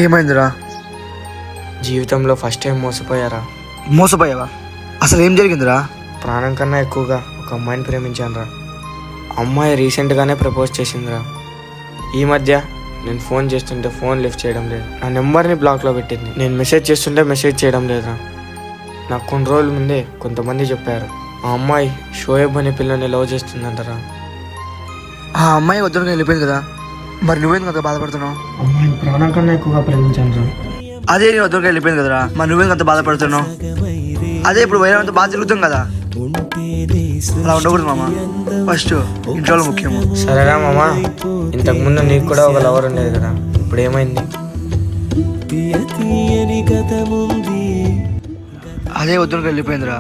ఏమైందిరా? జీవితంలో first time మోసపోయారా. మోసపోయావా? అసలు ఏం జరిగిందిరా? ప్రాణం కన్నా ఎక్కువగా ఒక అమ్మాయిని ప్రేమించానురా. అమ్మాయి రీసెంట్గానే ప్రపోజ్ చేసిందిరా. ఈ మధ్య నేను ఫోన్ చేస్తుంటే ఫోన్ లిఫ్ట్ చేయడం లేదు. నా నెంబర్ని బ్లాక్లో పెట్టింది. నేను మెసేజ్ చేస్తుంటే మెసేజ్ చేయడం లేదురా. నాకు కొన్ని రోజుల ముందే కొంతమంది చెప్పారు ఆ అమ్మాయి షోయబ్ అనే పిల్లని లవ్ చేస్తుందంటారా. ఆ అమ్మాయి వద్దకు వెళ్ళిపోయింది కదా, మరి నువ్వేందుకు అంత బాధపడుతున్నావు? అమ్మాయిని ప్రాణం కన్నా ఎక్కువగా ప్రేమించానురా. అదే నేను వద్దకు వెళ్ళిపోయింది కదరా, మరి నువ్వేందుకు అంత బాధపడుతున్నావు? అదే ఇప్పుడు వేరే అంత బాధ తిరుగుతాం కదా, అలా ఉండకూడదు మామ. ఫస్ట్ ఇంట్లో ముఖ్యము. సరేరా మామ, ఇంతకుముందు నీకు కూడా ఒక లవర్ ఉండేది కదా, ఇప్పుడు ఏమైంది? అదే వద్దకు వెళ్ళిపోయిందిరా.